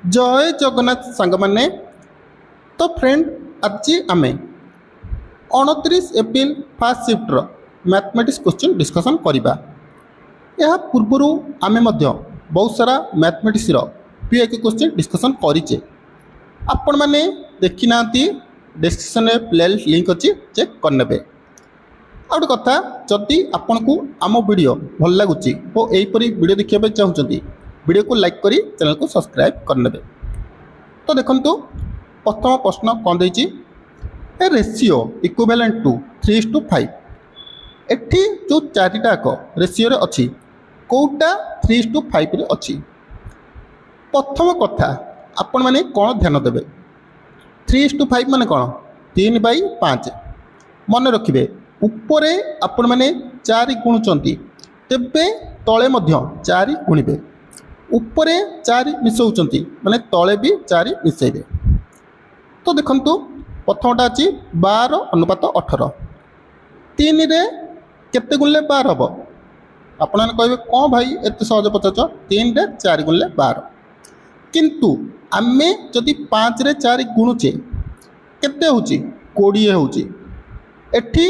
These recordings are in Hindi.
जय जगन्नाथ सांग मैंने तो फ्रेंड आज आम 29 April fast shifter mathematics question discussion करवा। यह पूर्वर आम बहुत सारा मैथमेटिक्स पीएक्यू क्वेश्चन डिस्कसन करें। आपण मैंने देखी ना डिस्क्रिप्शन में प्लेलिस्ट लिंक अच्छी चेक करने। आ गए कथा जदि आपन को आम वीडियो भल लगुच और यहीपरी वीडियो देखा चाहते वीडियो को लाइक करी चैनल को सब्सक्राइब करने। तो देखंतु प्रथम प्रश्न कौन देछि ए रेशियो इक्विवेलेंट टू 3:5 एठी जो चारिटाक रेशियो रे अछि कोटा 3:5 रे अछि। प्रथम कथा आपण माने कौन ध्यान देबे 3:5 माने कौन 3/5 मन रखिबे। उपरे आपण माने 4 गुणुचंती तेबे तळे मध्य 4 गुणिबे। उपरे 4 मिसौचंती माने तळे भी 4 मिसेबे। तो देखंतु प्रथमटा अछि 12:18 3 रे केते गुणले 12 हबो। आपण माने कहबे कोन भाई एते सहज पचाच 3 रे 4 गुणले 12 किंतु आमे जदि 5 रे 4 गुणुचे केते होची 20 होची। एठी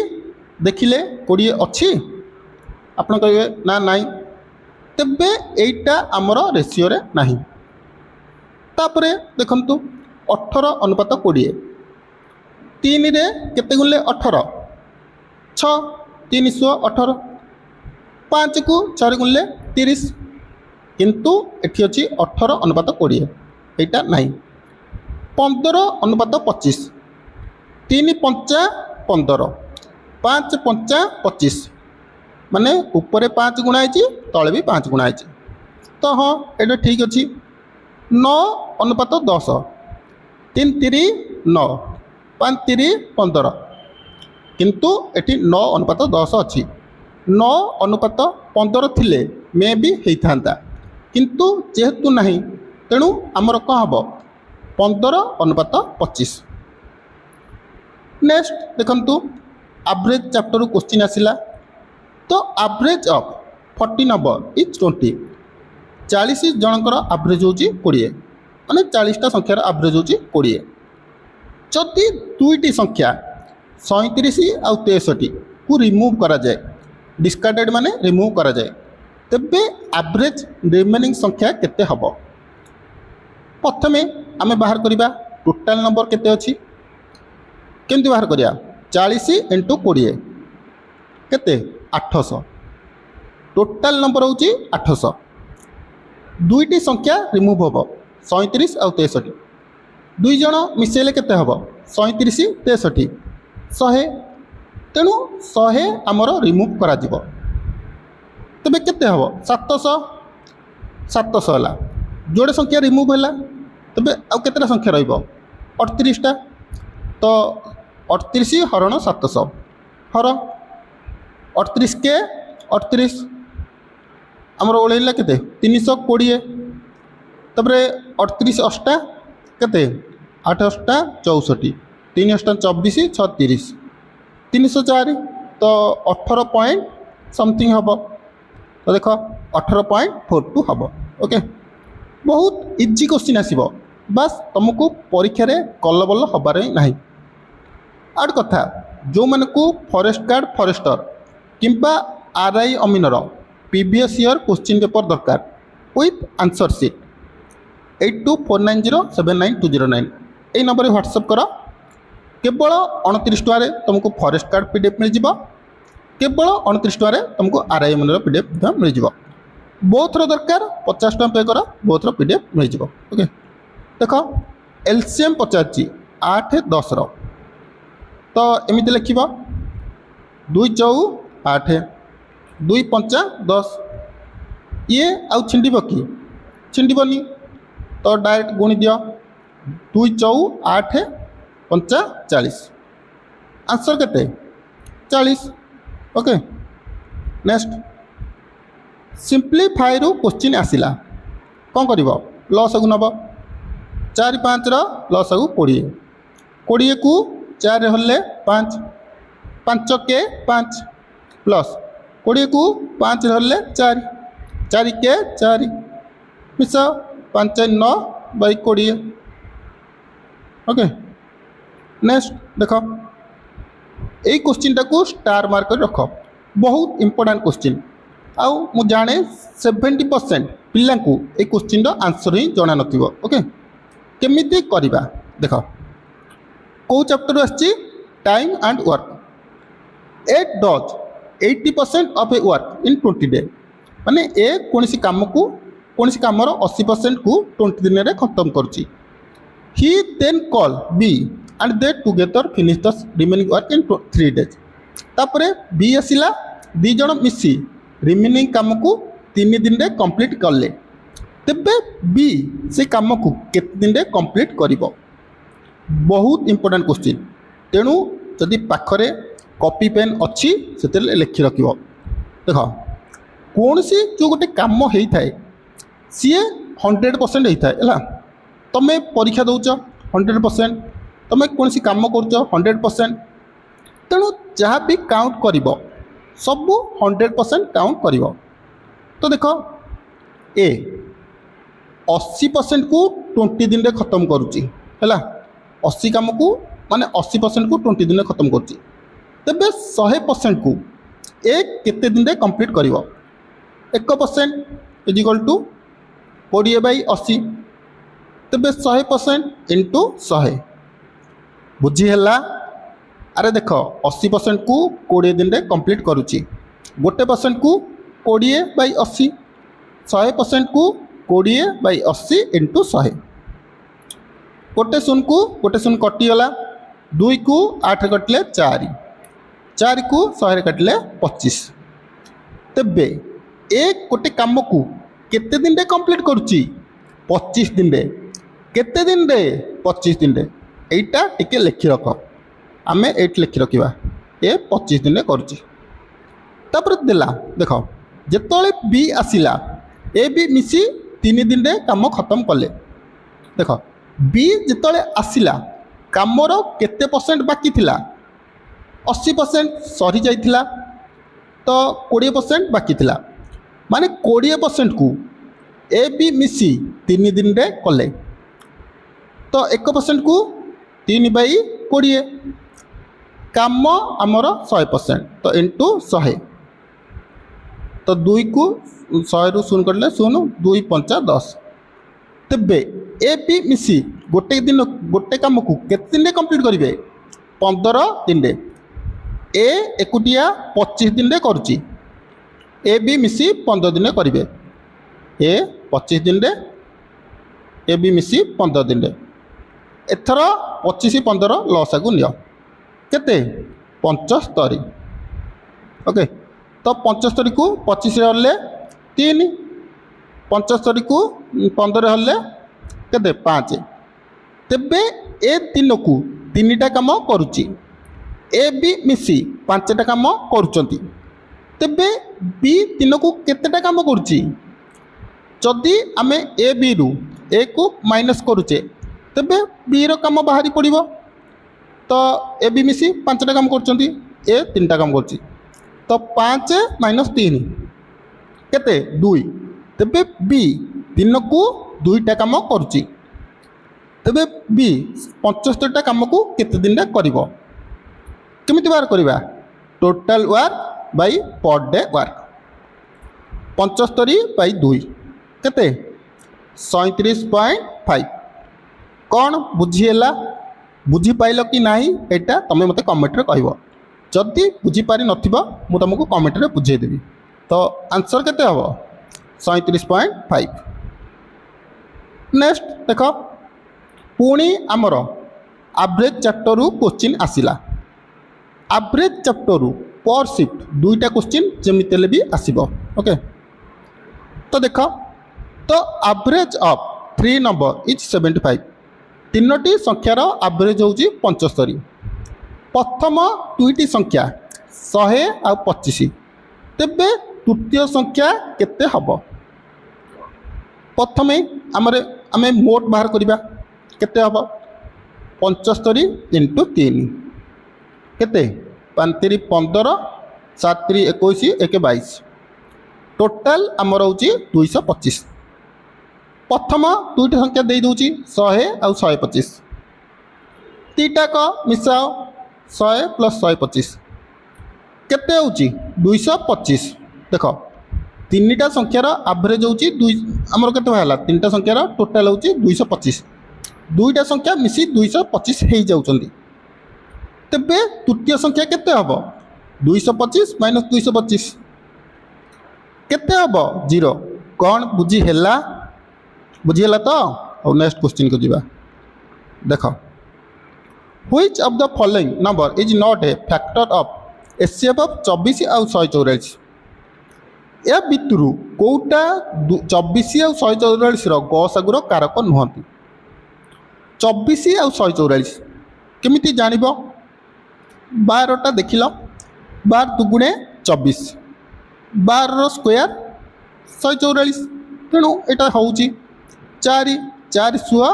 देखिले 20 अछि आपण कहबे ना नाही तेबे एटा आमर रेशियो रे नाही। तापरे देखंतु 18:20 3 रे केते गुणले 18 6 318 5 को 4 गुणले 30 किंतु एठी अछि 18:20 एटा नाही। 15:25 3 5 15 5 5 25 माने ऊपर 5 गुणा है तले भी 5 गुणा है। तो हाँ ये ठीक अच्छे 9:10 3 3 9 5 3 15 किंतु एटी 9:10 अच्छी 9:15 थिले मे भी होता किंतु जेहेतु नहीं तेणु आमर कौन हम 15:25। नेक्स्ट देखंतु एवरेज चैप्टर क्वेश्चन आसिला। तो एवरेज ऑफ 40 नंबर इज 20 40 जनकर एवरेज होची 20 माने 40टा संख्यार एवरेज होची 20। जदि दुईटी संख्या 37 आउ 63 को रिमूव करा जाए डिस्कार्डेड माने रिमूव करा जाए तेबे एवरेज रिमेनिंग संख्या केते हबो। प्रथमे आमे बाहर करिबा टोटल नंबर केते अछि केमति बाहर करिया 40 × 20 केते 800 टोटल नंबर होची 800। दुईटी संख्या रिमूव हम 37 आउ 63 दुई जन मिसेले केते हम 37 63 100 तेणु 100 आमर रिमूव करा जिवो तेबे केते हम 700 700 हला जोड़े संख्या रिमूव हला तेबे आउ केतेटा संख्या रहिबो 38टा। तो 38 हरण 700 हर 38 के 38 आमर ओल्ला के 320 तबरे 38 अष्टा के 8 अष्टा 64 3 अष्टा 24 6 30 304 तो 18 पॉइंट समथिंग हम। तो देख 18.42 हम। ओके बहुत इजी क्वेश्चन आसीबो बस तुमको परीक्षा रे कल बल हबार नहीं। आउट कथा जो मन को फॉरेस्ट गार्ड फॉरेस्टर किंबा आरआई अमीनर प्रीवियस ईयर क्वेश्चन पेपर दरकार विथ आंसर सीट 8249079209 यही नंबर व्हाट्सएप कर। केवल 29 टଙ୍କା तुमको फॉरेस्ट गार्ड पीडीएफ मिल जाव केवल 29 टଙ୍କା तुमको आरआई अमीनर पीडीएफ मिल जाव। बोथर दरकार 50 टଙ୍କା पे कर बोथर पीडीएफ मिल जाव। ओके देख एलसीएम पचार 8 10 तो एमती लिख 2 4 8 2 5 10 ये आउ छिंडब कि छिंडबनी तो डायरेक्ट गुणी दियो 2 4 8 5 40 आंसर केते 40। ओके नेक्स्ट सिंप्लीफाई रु क्वेश्चन आसिला कौन कर लस को नब 4 5 लस को 20 20 को 4 हल्ले 5 5 के 5 प्लस 20 को 5 हल्ले 4 4 के 4 मिस 5 9 बाई 20। ओके नेक्स्ट देख यही क्वेश्चन टाक स्टार मार्क रख बहुत इंपोर्टाट क्वेश्चन आउ मु जाने 70% पिला को ये क्वेश्चन आंसर ही जना नथिबो। ओके केमिति करबा देख कौ चैप्टर आछि time and work at does 80% of A work in 20 day माने ए कोनसी काम को कोनसी कामर 80% को 20 दिन रे खत्म करछि। He then call B and they together finish the remaining work in 3 days. तापरे बी आसिला दी जण मिसी रिमेनिंग काम को 3 दिन रे कंप्लीट करले तेबे बी से काम को केते दिन रे कंप्लीट करिवो। बहुत इंपोर्टेंट क्वेश्चन तेणु जदि पाखरे कॉपी पेन अच्छी से लिखि रख देख कौन सी जो गोटे कम होता है सी 100% होता है तुम्हें परीक्षा दौच 100% तुम्हें कौन सी कम कर 100% तेणु जहाँ भी काउंट कर सब 100% काउंट कर। तो देख ए 80% को 20 दिन में खत्म करुच्ची है 80 काम को माने 80% को 20 दिन में खत्म करुच्ची तेबे 100% को एक केते दिन में कंप्लीट कर 1% इजिकल टू 20/80 तेबे 100% इंटू 100 बुझीला। अरे देख 80% को 20 दिन में कंप्लीट करुच्ची 1% को 20/80 100% को 20/80 इंटू 100 गोटे शून्य कटिगला 2 को 8 कटिले 4 को 100 कटिले 25 तेबे एक गोटे काम को केते दिन रे कंप्लीट करुच्ची 25 दिन रे केते दिन रे 25 दिन रे एटा टिके लिखि रख आमे एट लिखि रखिबा ए 25 दिन रे करुच्ची। तापर देला देख जेतोले बी आसिला ए बी मिसी 3 दिन रे काम खत्म कले देख बी जेतोले आसिला कामर केते परसेंट बाकी थिला 80% सरी जाइथिला तो 20% बाकी थिला माने 20% को ए बी मिसी 3 दिन रे कले तो 1% को 3/20 काम आमर 100% तो इंटू 100 तो 2 को 100 रु शून्य कटले 0 2 5 10 तेबे ए बी मिसी गोटे दिन गोटे काम को केते दिन कंप्लीट करेंगे 15 दिन रे ए एकुटिया 25 दिन रे करुच्ची ए बी मिसी 15 दिन करेंगे ए 25 दिन रे ए बी मिसी 15 दिन रे एथर 25 15 लस आगु नियो केते 75। ओके तो 75 को 25 हल्ले 3 75 को 15 हल्ले केते 5 तेबे ए दिन को 3टा काम करुच्ची ए बी मिसी 5टा काम करुचंती तेबे बी दिन को केतेटा काम करुच्ची जदि आमे ए बी रु ए को माइनस करुचे तेबे बी रो काम बाहरी पड़िबो तो ए बी मिसी 5टा काम करुचंती ए 3टा काम करुच्ची तो 5 - 3 केते 2 तेबे बी दिन को 2टा काम करुच्ची तेबे बी 75टा काम को केते दिन रे करिवो केमिति बार करिबा total work by per day work 75/2 केते 37.5 कौन बुझीला बुझी पाइल कि नहीं एटा तमे मते कमेंट रे कहबो जदि बुझी पारि नथिबो मु तुमको कमेंट रे बुझे देबी तो आंसर केते हबो 37.5। नेक्स्ट देख पुणी आमर एवरेज चैप्टर रु क्वेश्चन आसिला एवरेज चैप्टर रु पर शिफ्ट 2टा क्वेश्चन जमिते भी आसीबो। ओके तो देख तो एवरेज ऑफ 3 नंबर इज 75 3टी संख्यार एवरेज होची 75 प्रथम 2टी संख्या 100 आ 25 तेबे तृतीय संख्या केते हबो प्रथमे आमे मोट बाहर करिबा केते हबो 75 × 3 केते 5 × 15 7 × 21 1 22 टोटाल आमर होची 225 प्रथम दुईटा संख्या दे दूची 100 आउ 125 तीटाक मिसाओ 100 प्लस 125 केते होची 225 देख तीनटा संख्यार एवरेज होची आमर केते भाला तीनटा संख्यार टोटाल होची 225 दुईटा संख्या मिसी 225 हो जाउचंदी तेबे तृतीय संख्या केते हबो 225 माइनस 225 केते हबो 0 कौन बुझी हैला तो और नेक्स्ट क्वेश्चन को जीवा देख which of the following number is not a factor of HCF of 24 आउ 144 या भितरु कोटा 24 आउ 144 रो गसागुर कारक नुहंती 24 आउ 144 केमिति जानिबो 12टा देखिल 12 दुगुणे 24 12 रो स्क्वायर 144 तेणु एटा होउची 4 4 सुआ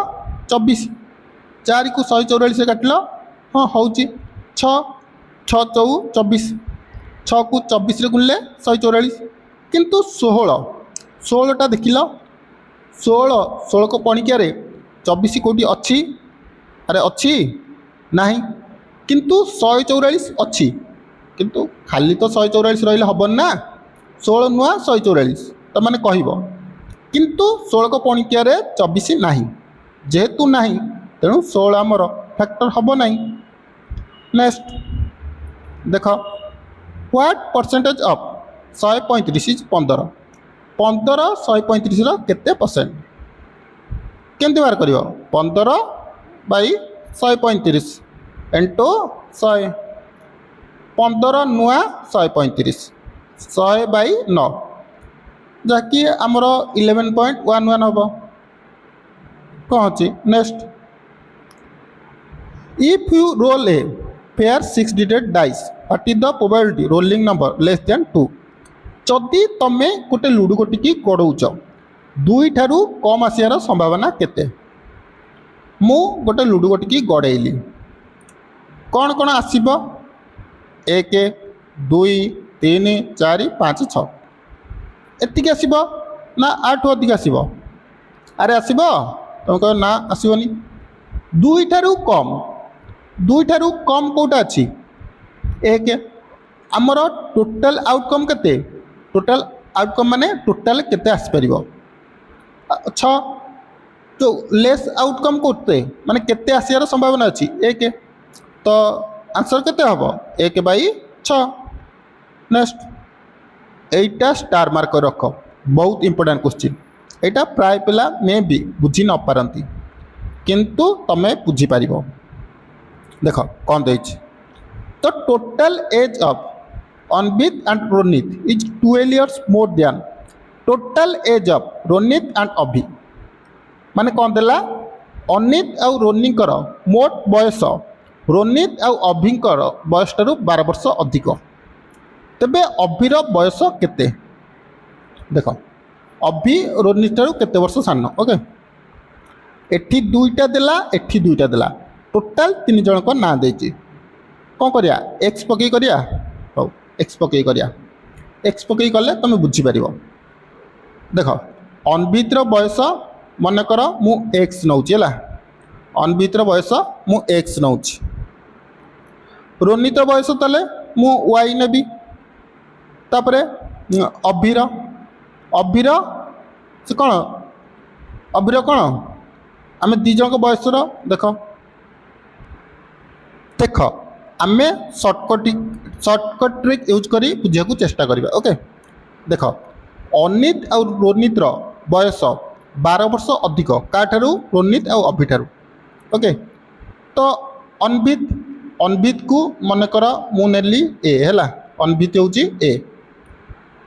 24 4 को 144 से काटल हाँ होउची 6 6 चौ 24 6 को 24 रे गुणले 144 किंतु 16 16टा देखिल 16 को पणिकिया रे 24 कोटी अच्छी अरे अच्छी नहीं किंतु 144 अच्छी किंतु खाली तो 144 रही हबन ना 16 नुआ 144 तो मैंने कहब किंतु 16 को पणिकिया रे 24 नहीं जेहेतु नहीं तेणु 16 आमर फैक्टर हम ना नेक्स्ट देख व्हाट परसेंटेज ऑफ 135 इज 15 15 135 केते परसेंट केमती बाहर कर 15 बाई 135 इंटू 100 15 नुआ 135 100 बाई 9 जहाँकि आमर 11.11 हम कौन अच्छी next if you roll a pair 6 digit dice what is the probability rolling number less than 2 जदि तुम गोटे लुडु गोटी की गड़ौच 2 ठारू कम आसियार संभावना केते मु गोटे लुडु गोटी की गड़ेली कौन कौन आसब 1 2 3 4 5 6 एतिक आसब ना 8 अधिक आसब अरे आसब तुम कह ना आसबनी 2 ठारू कम कौटा अच्छी 1 आमर टोटाल आउटकम केते टोटाल आउटकम माने टोटाल केते आसपर 6 तो लेस आउटकम करते माने केते आसियार संभावना अच्छी 1 तो आंसर केते हम 1 by 6 next Etah star mark रख बहुत इंपोर्टेंट क्वेश्चन एटा प्राय पिला मे भी बुझी न पारती किंतु तमें बुझीपार देख कौन देछि तो टोटाल एज ऑफ अनबित and Ronit is 12 years more than total age of Ronit and Abhi माने कौन देला अनित आउ रोनिकर मोट बयस रोनित आउ अभिंकर बयस ठारू 12 वर्ष अधिक तेबे अभिर बयस केते देख अभि रोनित ठारू केते वर्ष सान ओके एठी दुईटा देला एठी दुईटा देला टोटाल 3 जन को ना देछि कौन करिया एक्स पकई करिया हो एक्स पकई करिया एक्स पकई कले तुम बुझी पार देख अनभितर बयस मनकर मु एक्स नौची है अनभितर बयस मु एक्स नौची रोनित बयस ताले मु वाई नेबी तापरे अभिर अभिर से कौन अभिर कौन आम दी जन बयसर देख देख आम शॉर्टकट ट्रिक यूज करी बुझा चेष्टा करिबा ओके देख अनित आउ रोनित बयस 12 वर्ष अधिक का ठारू रोनित आउ अभि ठारू ओके तो अनभित अनभित को मनकर मु नेली ए है अनभित हूँ ए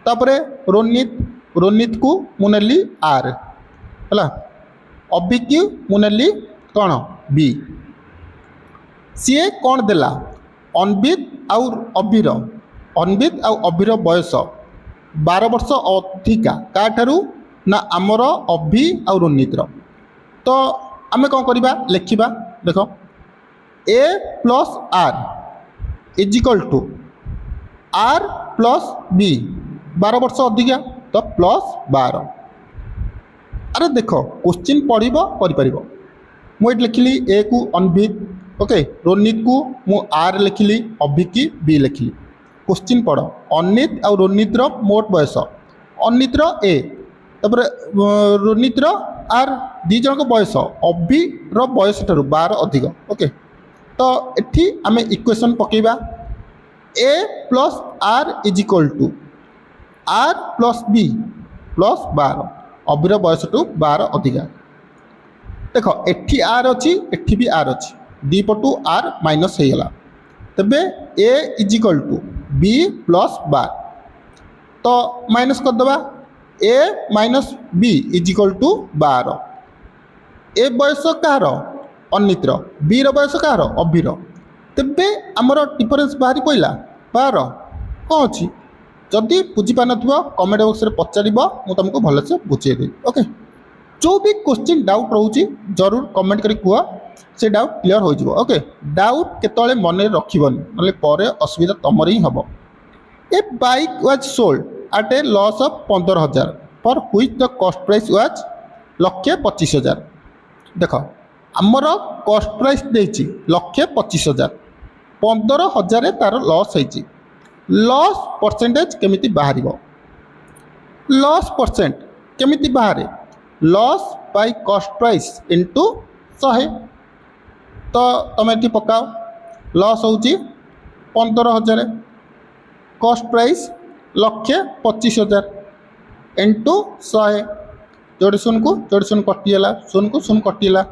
तापरे रोनित रोनित को मु नेली आर है अभि की मु नेली कौन बी सी कौन देला अनभित आउ अभिर अनभित आउ अभिर बयस 12 वर्ष अधिका का ठारू ना आमर अभि आउ रोनित तो आम कौन करवा लिखा देख A plus R is equal to R plus B 12 वर्ष अधिका तो प्लस 12 अरे देख क्वेश्चन पढ़ब कर मुझे लिखिली ए को अनभित ओके रोनित को मु आर लिखिली अभिक की बी लिखिली क्वेश्चन पढ़ अनित आ रोनित मोट बयस अनित ए तापर रोनित आर दी जन बयस अभिर बयस ठार 12 अधिक ओके तो ये आम इक्वेशन पकेबा A plus R is equal to R plus B plus 12 अभिर बयस टू 12 अधिका देख एठी आर अच्छी एठी भी आर अच्छी दी पटू आर माइनस हो गला तेबे A is equal to B plus 12 तो माइनस करदे A minus B is equal to 12 A बयस कहार अनितर बी रयस कहार अभिर तेबे आमर डिफरेन्स बाहरी पड़ा 12 कौन अच्छी जदि बुझीपार न कमेंट बॉक्स में पचार मुझे तुमको भलसे बुझेदेवी ओके जो भी क्वेश्चन डाउट रोचे जरूर कमेंट कर कह से डाउट क्लीयर हो ओके डाउट केतले मन रखिबनी ना पर असुविधा तुम ही हम a bike was sold at a loss of 15,000 for which the cost price was 1,25,000 देख आमर कॉस्ट प्राइस देछि 1,25,000 15,000 तार लॉस होइछि लॉस परसेंटेज केमिति बाहर लॉस परसेंट केमिति बाहर loss by cost price into 100 तो तुम ये पकाओ लॉस हूँ 15,000 कॉस्ट प्राइस 1,25,000 इंटू 100 जोड़ी शून को जोड़ी शून कटिगला शून को शून कटिगला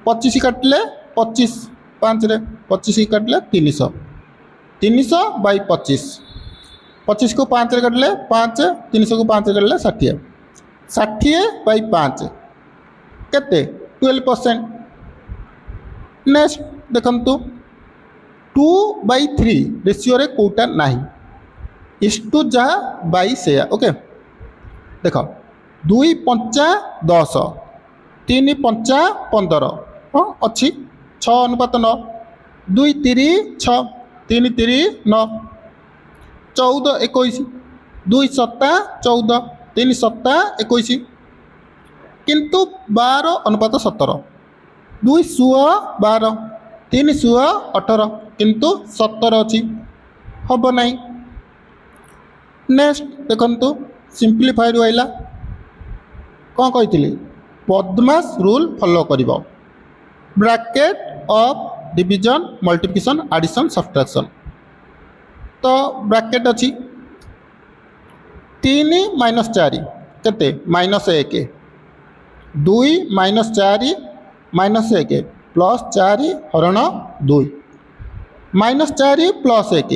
25 काटिले 25 5 रे 25 काटिले 300 300 बाई 25 25 को 5 रे काटिले 5 300 को 5 रे काटिले 60 60 बाई 5 केते 12% नेक्स्ट देखंतु 2/3 रेशियो रे कोटा नाही इष्टु जहाँ बाई से ओके देख 2 पंचा 10 3 पंचा 15 हाँ अच्छी 6 अनुपात 9 2 3 6 3 3 9 14 21 2 7 14 3 7 21 किंतु 12 अनुपात 17 2 16 12 3 16 18 किंतु 17 अच्छी हम ना नेक्स्ट देखंतु सिंप्लीफाइड आइला कौन कही पद्मास रूल फॉलो कर bracket of division multiplication addition subtraction तो ब्रैकेट अच्छी 3 माइनस 4 केते माइनस 1 2 माइनस 4 माइनस 1 प्लस 4 हरण 2 माइनस 4 प्लस 1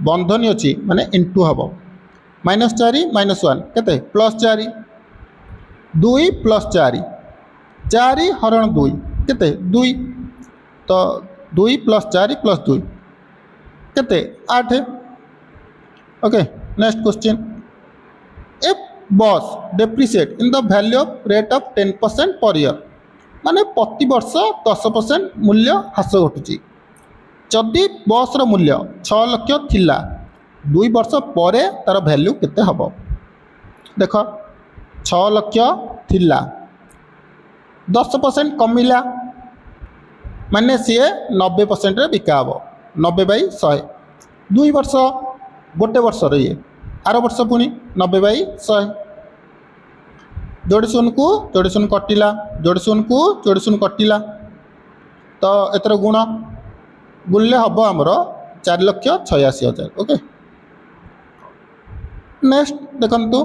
बंधनी अच्छी माने इंटू हम माइनस 4 माइनस 1 केते प्लस 4 2 प्लस 4 4 हरण 2 केते 2 तो 2 प्लस 4 प्लस 2 केते 8 ओके नेक्स्ट क्वेश्चन इफ बस depreciate in the value of rate of 10% per year माने प्रति वर्ष 10% मूल्य ह्रास घटुची जदि बस रो मूल्य 6 लाख थिला 2 वर्ष पर तार वैल्यू केते हबो देख 6 लाख थिला 10% कमिला माने सी 90% रे बिका हम 90/100 2 वर्ष गोटे वर्ष ये आर वर्ष पुणी 90/100 जोड़ी शून को जोड़ी शून कटिला जोड़ी शून को जोड़ी शून कटिला तो एतर गुण गुणले हम आमर 4,86,000 ओके नेक्स्ट देखंतु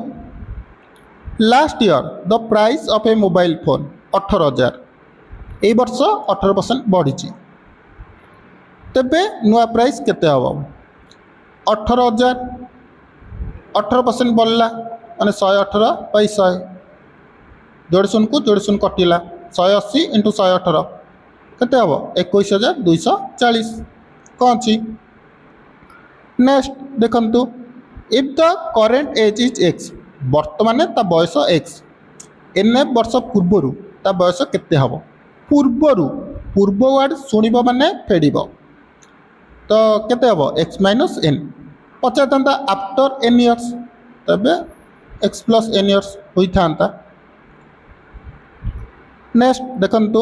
last year the price of A mobile phone 18,000 ए वर्ष 18% बढ़ी तेबे नुआ प्राइस केते हम 18,000 18% बढ़ला माने 118/100 जोड़ी शून को जोड़ी शून कटिला 180 इंटू 118 केते हम 21,240 कौन अच्छी नेक्स्ट देखंतु if the current age is x वर्तमान ता बयस एक्स एन वर्ष पूर्वर ता बयस केते हम पूर्वर पूर्व वार्ड शुणव माने फेड़ तो केते हम एक्स माइनस एन पचार आफ्टर एन इयर्स तबे एक्स प्लस एन इयर्स होता नेक्स्ट देखंतु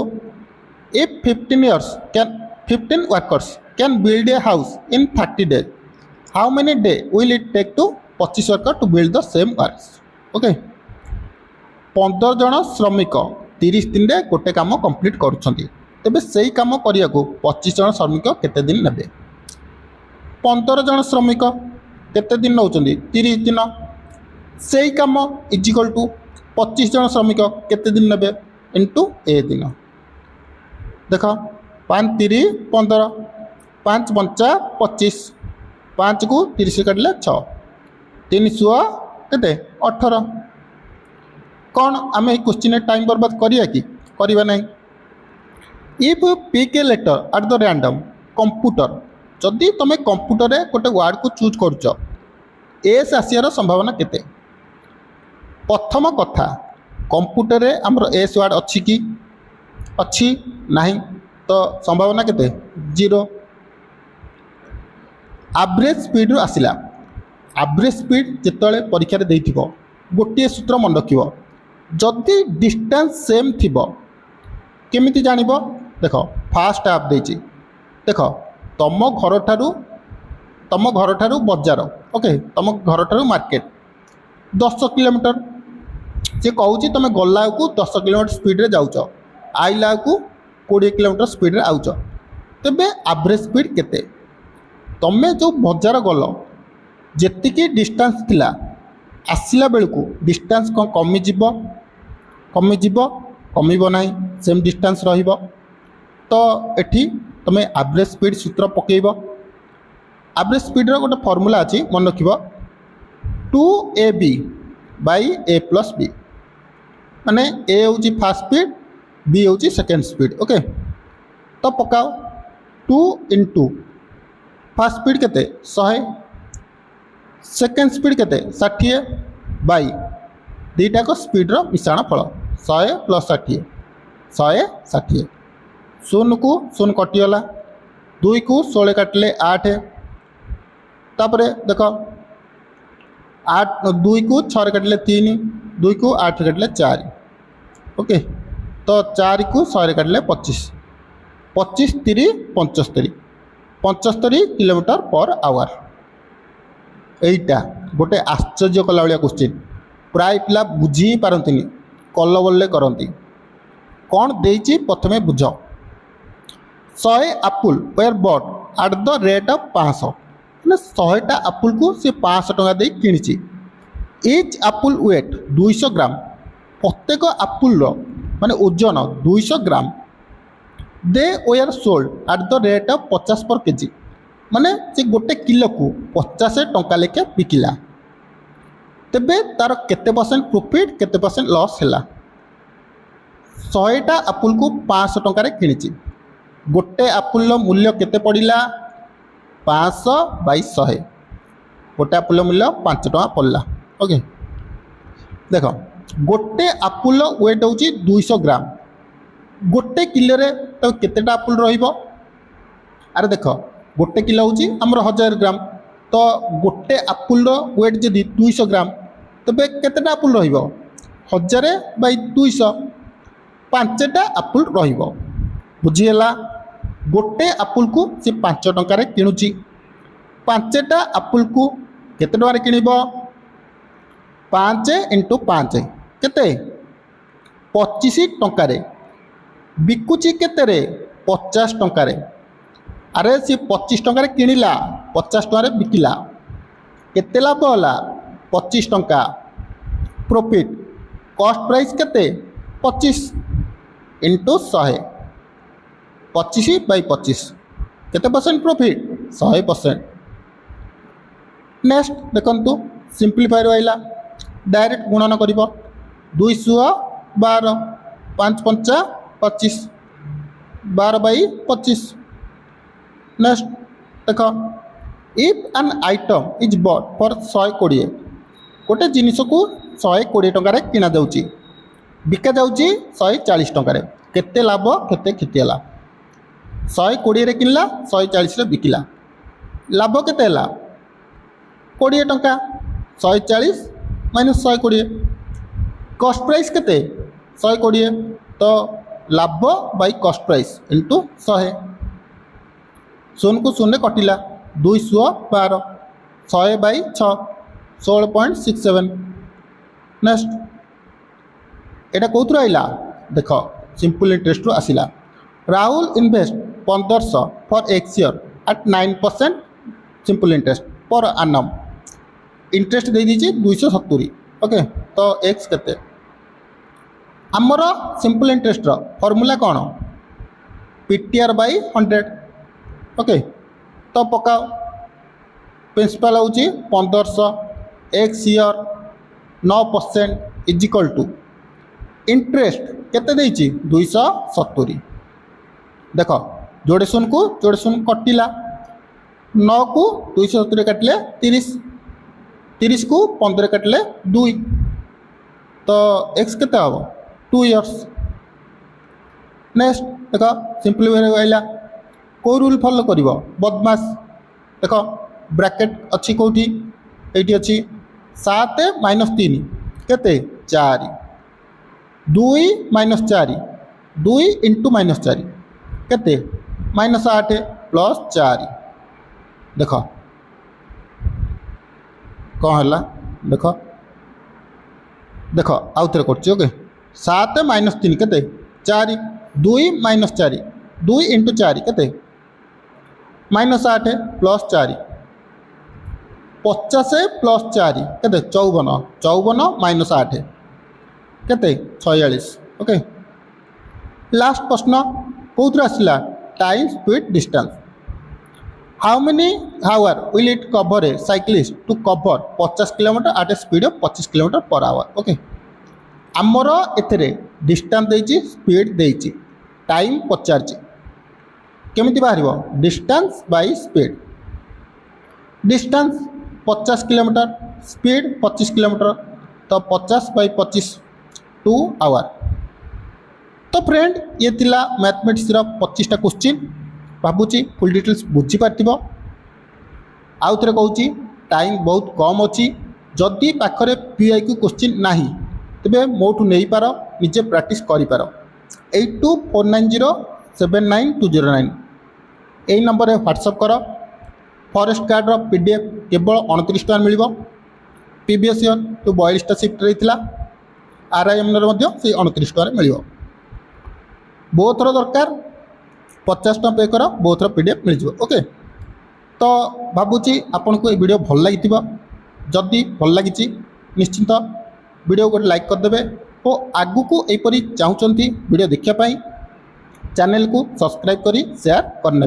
if 15 years can 15 workers can build a house in 30 days, how many day will it take to 25 worker to build the same works? Okay 15 जन श्रमिक 30 दिन रे गोटे काम कंप्लीट करुछंती, तेबे सेही काम करिया को 25 जन श्रमिक केते दिन नेबे? 15 जन श्रमिक केते दिन नउचंती? 30 दिन। सेही काम इज इक्वल टू 25 जन श्रमिक केते दिन नेबे इनटू ए दिन। देख 5 3 15, 5 पंचा 25, 5 को 30 काटले 6, 3 6 केते 18। कौन आम क्वेश्चन टाइम बर्बाद करिया कि करिबा नहीं? If pick a letter at the random computer, जदि तुम कंप्यूटर रे गोटे वर्ड को चूज करुच एस आसियार संभावना केते? प्रथम कथा कंप्यूटर रे हमर एस वर्ड अच्छी कि अच्छी नहीं, तो संभावना केते? 0। एवरेज स्पीड रो आसिला, एवरेज स्पीड जिते परीक्षा रे देथिबो गोटे सूत्र मन रखिबो, जदि डिस्टेंस सेम थिबो केमिति जानिबो? देख फास्ट आप देछि, देख तुम घर ठारू बजार, ओके तुम घर ठारू मार्केट 10 किलोमीटर, सी कहूँ तुम गला को 10 किलोमीटर स्पीड रे जाऊच, आइला को 20 किलोमीटर स्पीड रे आउच, तेबे एवरेज स्पीड केते? तुम जो बजार गल जेतिकी डिस्टेंस थिला आसिला बेलू डिस्टेंस कौन कमिजिब कमिब नहीं, सेम डिस्टेंस रहिबो। तो एठी तुम एवरेज स्पीड सूत्र पकेइब। एवरेज स्पीड रो गोटे फॉर्मूला अछि मन रखिबो, 2ab by a plus b, माने a होची फास्ट स्पीड, b होची सेकेंड स्पीड। ओके तो पकाओ 2 इंटू फास्ट स्पीड केते 100, सेकेंड स्पीड केते 60 बाई दुईटा को स्पीड रो मिश्रण फल 100 प्लस 60, 160। 0 को 0 कटिगला, 2 को 16 काटिले 8, तापर देख 8 2 को 6 काटिले 3, 2 को 8 काटिले 4। ओके तो 4 को 100 काटिले 25, 25 3 75, 75 किलोमीटर पर आवर। एटा गोटे आश्चर्य कला भाया क्वेश्चन, प्राय पिला बुझी पारती कल बल्ले करती। कौन देइछि प्रथमे बुझ। 100 apple were bought at the rate of 500, मैंने 100टा एप्पल को सी 500 टका दे किनिछि। इच एप्पल वेट 200 ग्राम, प्रत्येक एप्पल माने ओजन 200 ग्राम। They were sold at the rate of 50 per KG, माने से गोटे किलो को 50 टंका लेके बिकिला, तेबे तार केते परसेंट प्रॉफिट केते परसेंट लॉस हैला? 100टा एप्पल को 500 टंका रे किनिछि, गोटे एप्पल मूल्य केते पड़िला? 500 बाई 100, गोटे एप्पल मूल्य 5 टंका पड़ला। ओके देख गोटे एप्पल वेट होची 200 ग्राम, गोटे किलो रे तो केतेटा एप्पल रहिबो? अरे देख गोटे किलो होची हमर 1000 ग्राम, तो गोटे एप्पल वेट जदि 200 ग्राम तेबे केतेटा एप्पल रहिबो? 1000 बाई 200, 5टा एप्पल रहिबो। बुझीला? गोटे एप्पल को से 5 टंका रे किणुची, 5टा एप्पल को केते टंका रे किनिबो? 5 इंटू 5 केते? 25 टंका रे। बिकुची केते रे? 50 टंका रे। अरे सी 25 टंका रे किनिला, 50 टंका रे बिकिला, केते लाभ होला? 25 टंका प्रॉफिट। कॉस्ट प्राइस केते? 25 इंटू 100, 25 बाई 25 केते परसेंट प्रॉफिट? 100%। नेक्स्ट देखंतु सिंपलीफायर आइला, डायरेक्ट गुणन करिवो 212, 5 पंचा 25, 12 बाई 25। नेक्स्ट देख if an item is bought for 120, गोटे जिनिस को 120 टंका रे किना जाउची, बिका जाउची 140 टंका रे, केते लाभ केते क्षति हला? 120 रे किनला, 140 रे बिकिला, लाभ केते हला? 20 टंका। 140 माइनस 120, कॉस्ट प्राइस केते? 120, तो लाभ बाई कस्ट प्राइस इंटू 100 शून्य को शून्य कटिला 212 100 बाई 6 16.67 नेक्स्ट एटा कौथु आइला देख सिंपल इंटरेस्ट रु आसिला Rahul invest 1500 for X year at 9% simple interest per annum interest दे दीजिए 270 ओके तो एक्स केते आमर सिंपल इंटरेस्ट फॉर्मूला कौन पीटीआर बाई 100 ओके तो पकाओ प्रिंसिपल हूँ 1500 x year 9% is equal to interest केते देइछि 270 देख जोड़े शून्य को जोड़े शून्य कटिला 9 को 270 काटिले 30 को 15 काटिले 2 तो एक्स केते हम 2 इयर्स नेक्स्ट देख सिंपल वे आइला को रूल फॉलो करिवो बदमाश देख ब्रैकेट अच्छी कौटी ये अच्छी 7 - 3 केते 4 2 - 4 2 इंटू -4 केते -8 प्लस 4 देख कौन है देख देख आउ थे कर ओके 7 - 3 केते 4 2 - 4 2 इंटू 4 केते -8 प्लस 4 50 प्लस 4 केते 54 54 - 8 केते 46 ओके लास्ट प्रश्न कौन आसला time speed distance how many hour will it cover a cyclist to cover 50 kilometre at a speed of 25 kilometre per hour okay आमर एथे डिस्टेंस देइछि स्पीड देइछि टाइम पचारछि केमिति बाहरिबो distance by speed distance 50 kilometre speed 25 kilometre तो 50 बाय 25 2 आवर तो फ्रेंड ये थिला मैथमेटिक्स रो 25टा क्वेश्चन भावुची फुल डिटेल्स बुझी पार्थिबो आउ थे कहूँ टाइम बहुत कम अच्छी जदि पाखरे पीआईक्यू क्वेश्चन नाही तेबे मोठू नहीं पार निजे प्रैक्टिस करि पार 8249079209 यही नंबर व्हाट्सअप कर फॉरेस्ट गार्ड रो पीडीएफ केवल 29 टका मिलिबो प्रीवियस ईयर तो 42टा शिफ्ट रही आरआईएम से 29 टका मिलिबो बहुथर दरकार 50 टका पे कर बहुथर पीडीएफ मिल जाए ओके तो भावुची आपन को ये वीडियो भल लगी जदि भल लगी निश्चिंत वीडियो गोटे लाइक करदे और आगु को यहपरी चाहूँगी वीडियो देखापी चैनल को सब्सक्राइब करी शेयर करने